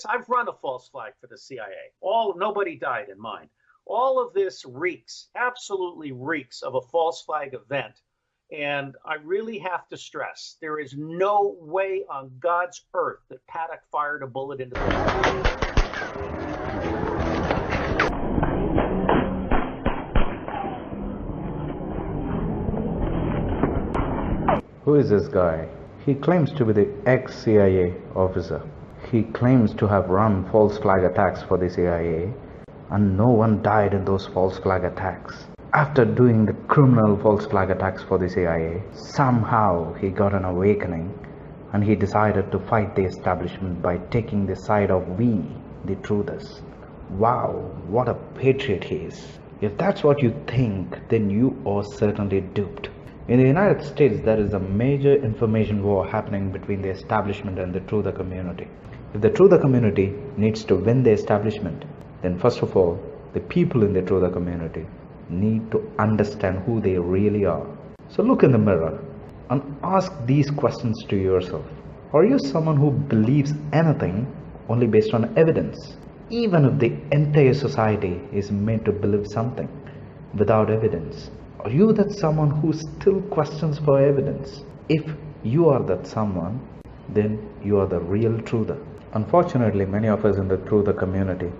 this. I've run a false flag for the CIA. Nobody died in mine. All of this absolutely reeks of a false flag event. And I really have to stress, there is no way on God's earth that Paddock fired a bullet into the... Who is this guy? He claims to be the ex-CIA officer. He claims to have run false flag attacks for the CIA, and no one died in those false flag attacks. After doing the criminal false flag attacks for the CIA, somehow he got an awakening and he decided to fight the establishment by taking the side of we, the truthers. Wow, what a patriot he is. If that's what you think, then you are certainly duped. In the United States, there is a major information war happening between the establishment and the truther community. If the truther community needs to win the establishment, then first of all, the people in the truther community need to understand who they really are. So look in the mirror and ask these questions to yourself. Are you someone who believes anything only based on evidence? Even if the entire society is made to believe something without evidence, are you that someone who still questions for evidence? If you are that someone, then you are the real truther. Unfortunately, many of us in the truther community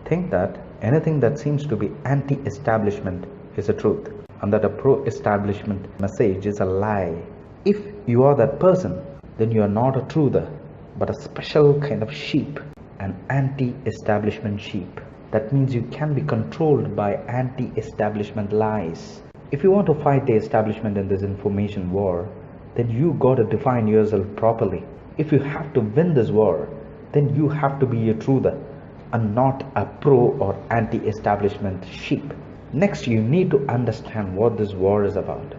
think that anything that seems to be anti-establishment is a truth, and that a pro-establishment message is a lie. If you are that person, then you are not a truther, but a special kind of sheep, an anti-establishment sheep. That means you can be controlled by anti-establishment lies. If you want to fight the establishment in this information war, then you got to define yourself properly. If you have to win this war, then you have to be a truther and not a pro or anti-establishment sheep. Next, you need to understand what this war is about.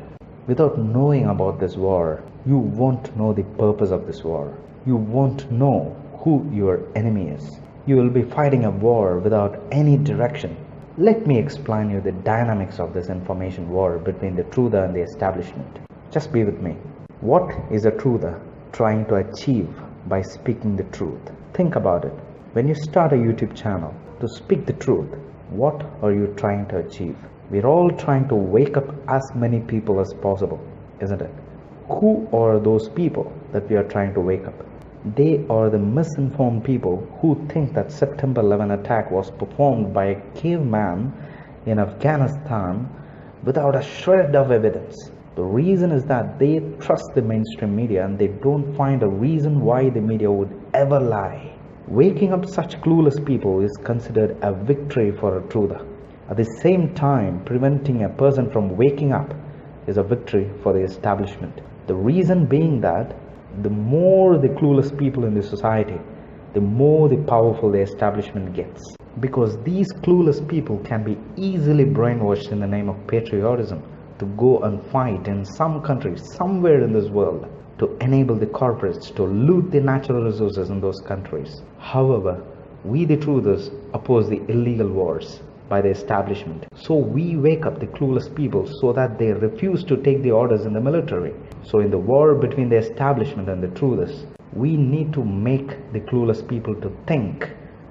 Without knowing about this war, you won't know the purpose of this war. You won't know who your enemy is. You will be fighting a war without any direction. Let me explain you the dynamics of this information war between the truther and the establishment. Just be with me. What is a truther trying to achieve by speaking the truth? Think about it. When you start a YouTube channel to speak the truth, what are you trying to achieve? We're all trying to wake up as many people as possible, isn't it? Who are those people that we are trying to wake up? They are the misinformed people who think that September 11 attack was performed by a caveman in Afghanistan without a shred of evidence. The reason is that they trust the mainstream media and they don't find a reason why the media would ever lie. Waking up such clueless people is considered a victory for a truther. At the same time, preventing a person from waking up is a victory for the establishment. The reason being that the more the clueless people in the society, the more the powerful the establishment gets. Because these clueless people can be easily brainwashed in the name of patriotism to go and fight in some country, somewhere in this world, to enable the corporates to loot the natural resources in those countries. However, we the truthers oppose the illegal wars by the establishment. So we wake up the clueless people so that they refuse to take the orders in the military. So in the war between the establishment and the truthers, we need to make the clueless people to think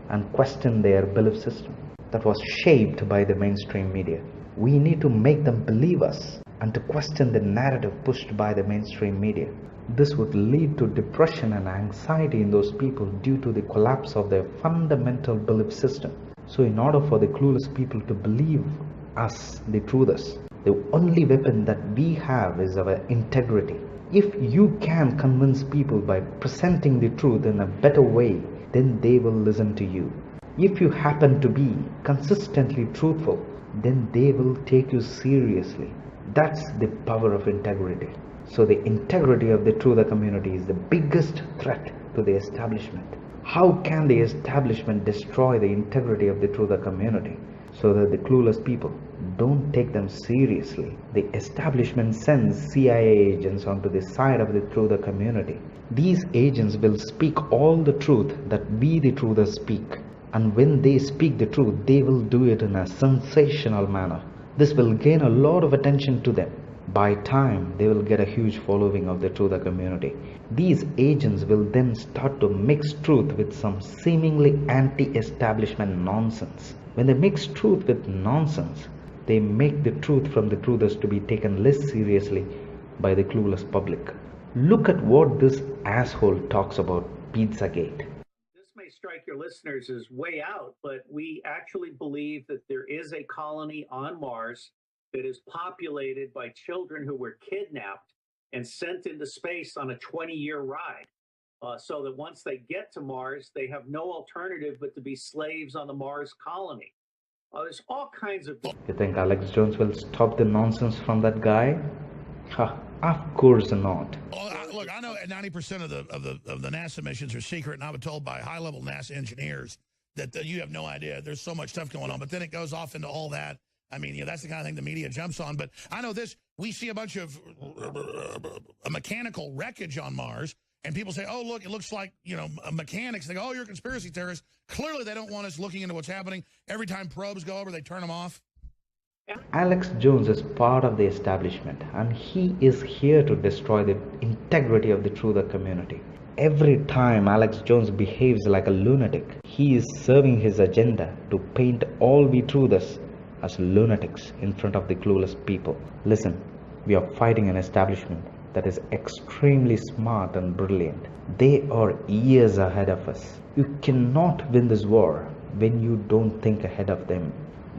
and question their belief system that was shaped by the mainstream media. We need to make them believe us and to question the narrative pushed by the mainstream media. This would lead to depression and anxiety in those people due to the collapse of their fundamental belief system. So in order for the clueless people to believe us, the truthers, the only weapon that we have is our integrity. If you can convince people by presenting the truth in a better way, then they will listen to you. If you happen to be consistently truthful, then they will take you seriously. That's the power of integrity. So the integrity of the truther community is the biggest threat to the establishment. How can the establishment destroy the integrity of the truther community so that the clueless people don't take them seriously? The establishment sends CIA agents onto the side of the truther community. These agents will speak all the truth that we the truthers speak. And when they speak the truth, they will do it in a sensational manner. This will gain a lot of attention to them. By time, they will get a huge following of the truther community. These agents will then start to mix truth with some seemingly anti-establishment nonsense. When they mix truth with nonsense, they make the truth from the truthers to be taken less seriously by the clueless public. Look at what this asshole talks about Pizzagate. This may strike your listeners as way out, but we actually believe that there is a colony on Mars that is populated by children who were kidnapped and sent into space on a 20-year ride. So that once they get to Mars, they have no alternative but to be slaves on the Mars colony. There's all kinds of. You think Alex Jones will stop the nonsense from that guy? Ha, of course not. Look, I know 90% of the NASA missions are secret, and I was told by high-level NASA engineers that you have no idea. There's so much stuff going on, but then it goes off into all that. I mean, that's the kind of thing the media jumps on. But I know this. We see a bunch of mechanical wreckage on Mars, and people say, oh, look, it looks like, mechanics. They go, oh, you're a conspiracy theorist. Clearly, they don't want us looking into what's happening. Every time probes go over, they turn them off. Alex Jones is part of the establishment, and he is here to destroy the integrity of the truther community. Every time Alex Jones behaves like a lunatic, he is serving his agenda to paint all we truthers as lunatics in front of the clueless people. Listen, we are fighting an establishment that is extremely smart and brilliant. They are years ahead of us. You cannot win this war when you don't think ahead of them.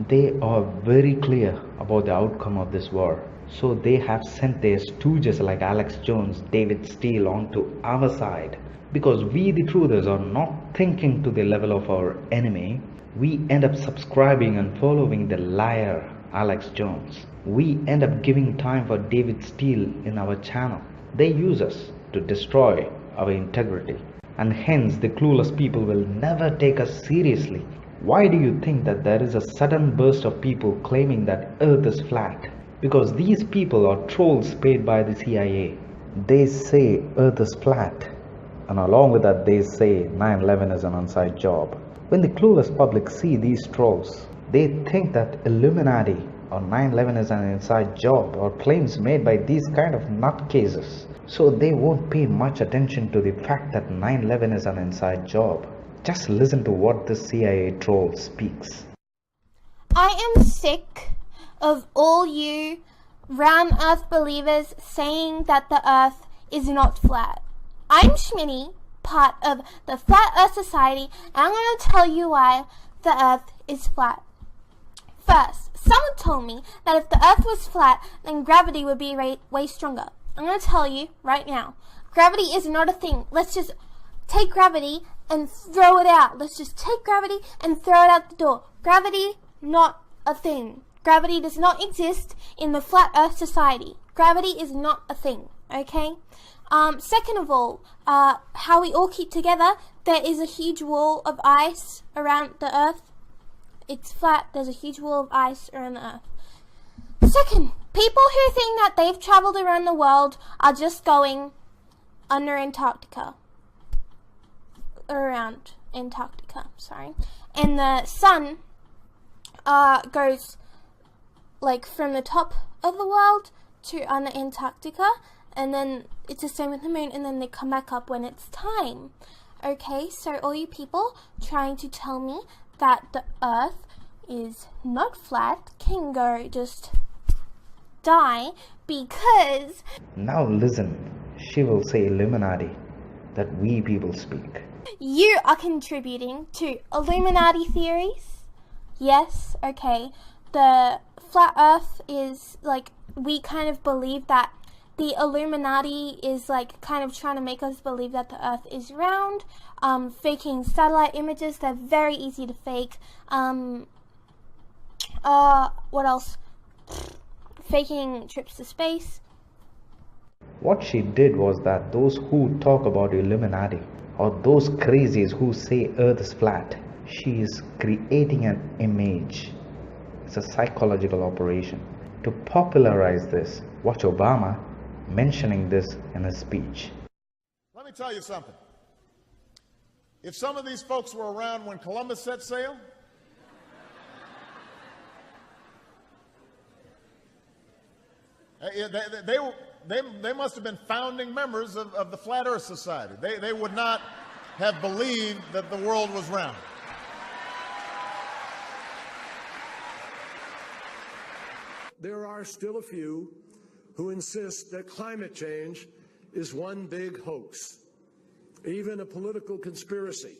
They are very clear about the outcome of this war. So they have sent their stooges like Alex Jones, David Steele onto our side. Because we the truthers are not thinking to the level of our enemy, we end up subscribing and following the liar Alex Jones. We end up giving time for David Steele in our channel. They use us to destroy our integrity. And hence the clueless people will never take us seriously. Why do you think that there is a sudden burst of people claiming that Earth is flat? Because these people are trolls paid by the CIA. They say Earth is flat, and along with that they say 9/11 is an inside job. When the clueless public see these trolls, they think that Illuminati or 9/11 is an inside job or claims made by these kind of nutcases. So they won't pay much attention to the fact that 9/11 is an inside job. Just listen to what the CIA troll speaks. I am sick of all you round earth believers saying that the earth is not flat. I'm Schmitty, part of the Flat Earth Society, and I'm going to tell you why the earth is flat. First, someone told me that if the earth was flat, then gravity would be way stronger. I'm going to tell you right now, gravity is not a thing. Let's just take gravity and throw it out. Let's just take gravity and throw it out the door. Gravity, not a thing. Gravity does not exist in the Flat Earth Society. Gravity is not a thing, okay? Second of all, how we all keep together, there is a huge wall of ice around the Earth. It's flat, there's a huge wall of ice around the Earth. Second, people who think that they've traveled around the world are just going under Antarctica. Around Antarctica, sorry. And the sun goes like from the top of the world to under Antarctica, and then it's the same with the moon, and then they come back up when it's time. Okay, so all you people trying to tell me that the earth is not flat can go just die, because... Now listen, she will say Illuminati, that we people speak. You are contributing to Illuminati theories? Yes, okay. The flat earth is like, we kind of believe that the Illuminati is like kind of trying to make us believe that the earth is round, faking satellite images. They're very easy to fake. What else? Faking trips to space. What she did was that those who talk about Illuminati, or those crazies who say Earth is flat, she is creating an image. It's a psychological operation. To popularize this, watch Obama mentioning this in his speech. Let me tell you something. If some of these folks were around when Columbus set sail, They must have been founding members of the Flat Earth Society. They would not have believed that the world was round. There are still a few who insist that climate change is one big hoax, even a political conspiracy.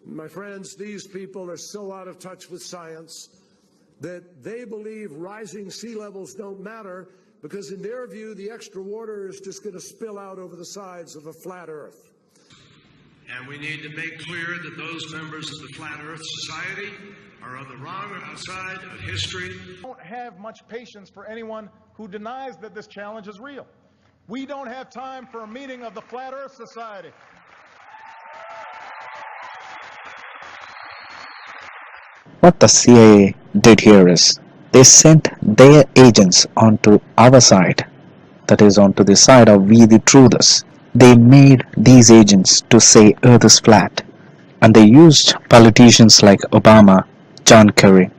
My friends, these people are so out of touch with science that they believe rising sea levels don't matter because in their view, the extra water is just going to spill out over the sides of a flat Earth. And we need to make clear that those members of the Flat Earth Society are on the wrong side of history. We don't have much patience for anyone who denies that this challenge is real. We don't have time for a meeting of the Flat Earth Society. What the CIA did here is, they sent their agents onto our side, that is onto the side of we the truthers. They made these agents to say Earth is flat, and they used politicians like Obama, John Kerry,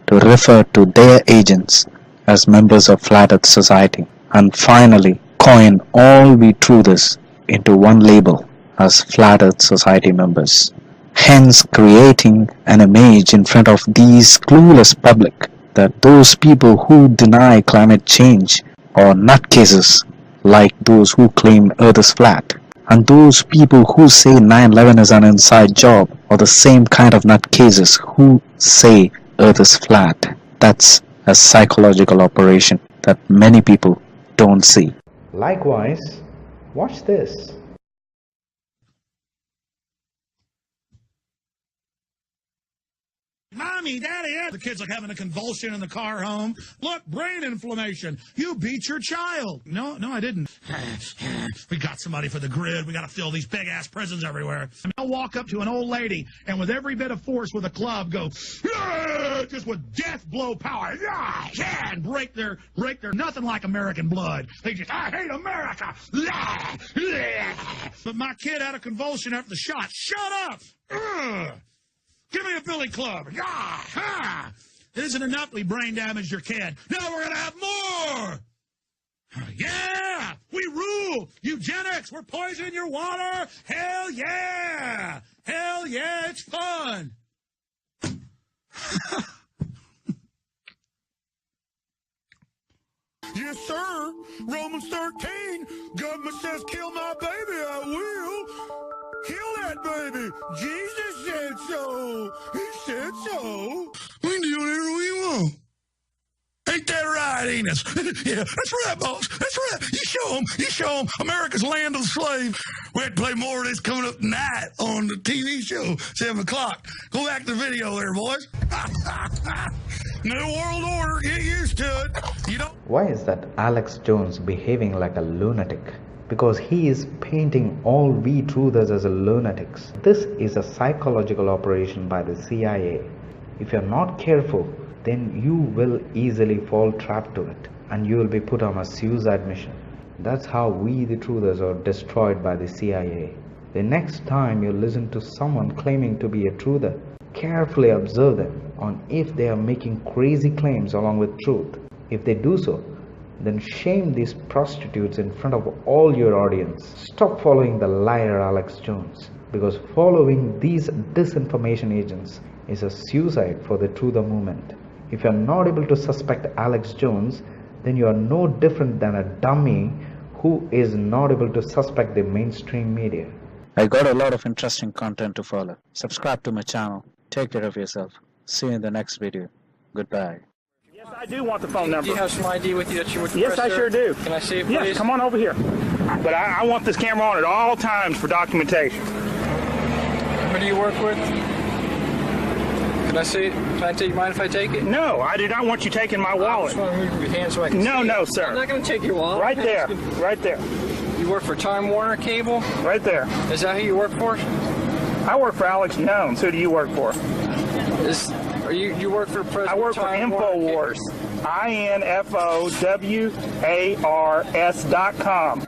to refer to their agents as members of Flat Earth Society, and finally coin all we truthers into one label as Flat Earth Society members, hence creating an image in front of these clueless public that those people who deny climate change are nutcases like those who claim Earth is flat, and those people who say 9/11 is an inside job are the same kind of nutcases who say Earth is flat. That's a psychological operation that many people don't see. Likewise, watch this. Mommy, Daddy, the kid's like having a convulsion in the car home. Look, brain inflammation. You beat your child. No, I didn't. We got somebody for the grid. We got to fill these big-ass prisons everywhere. I'll walk up to an old lady and with every bit of force with a club go, just with death blow power, and break their, nothing like American blood. They just, I hate America. But my kid had a convulsion after the shot. Shut up. Give me a billy club. It isn't enough we brain damaged your kid. Now we're going to have more. Yeah, we rule. Eugenics, we're poisoning your water. Hell yeah. Hell yeah, it's fun. Yes, sir. Romans 13. Government says kill my baby. I will. Kill that baby. Jesus said so. He said so. We can do whatever we want. Ain't that right, Enos? Yeah, that's right, boss. That's right. You show them. You show them. America's land of the slave. We had to play more of this coming up tonight on the TV show, 7 o'clock. Go back to the video there, boys. New world order. Get used to it. You don't. Why is that Alex Jones behaving like a lunatic? Because he is painting all we truthers as lunatics. This is a psychological operation by the CIA. If you're not careful, then you will easily fall trap to it and you will be put on a suicide mission. That's how we the truthers are destroyed by the CIA. The next time you listen to someone claiming to be a truther, carefully observe them on if they are making crazy claims along with truth. If they do so, then shame these prostitutes in front of all your audience. Stop following the liar Alex Jones, because following these disinformation agents is a suicide for the truther movement. If you are not able to suspect Alex Jones, then you are no different than a dummy who is not able to suspect the mainstream media. I got a lot of interesting content to follow. Subscribe to my channel. Take care of yourself. See you in the next video. Goodbye. Yes, I do want the phone number. Do you have some ID with you that you would Yes, I sure do. Can I see it, please? Yes, come on over here. But I want this camera on at all times for documentation. Who do you work with? Can I see it? Do you mind if I take it? No, I do not want you taking my wallet. I just want to move your hand so I can see No, it. sir. I'm not going to take your wallet. Right there. Right there. You work for Time Warner Cable? Right there. Is that who you work for? I work for Alex Jones. Who do you work for? You work for President I work Time for InfoWars. INFOWARS.com.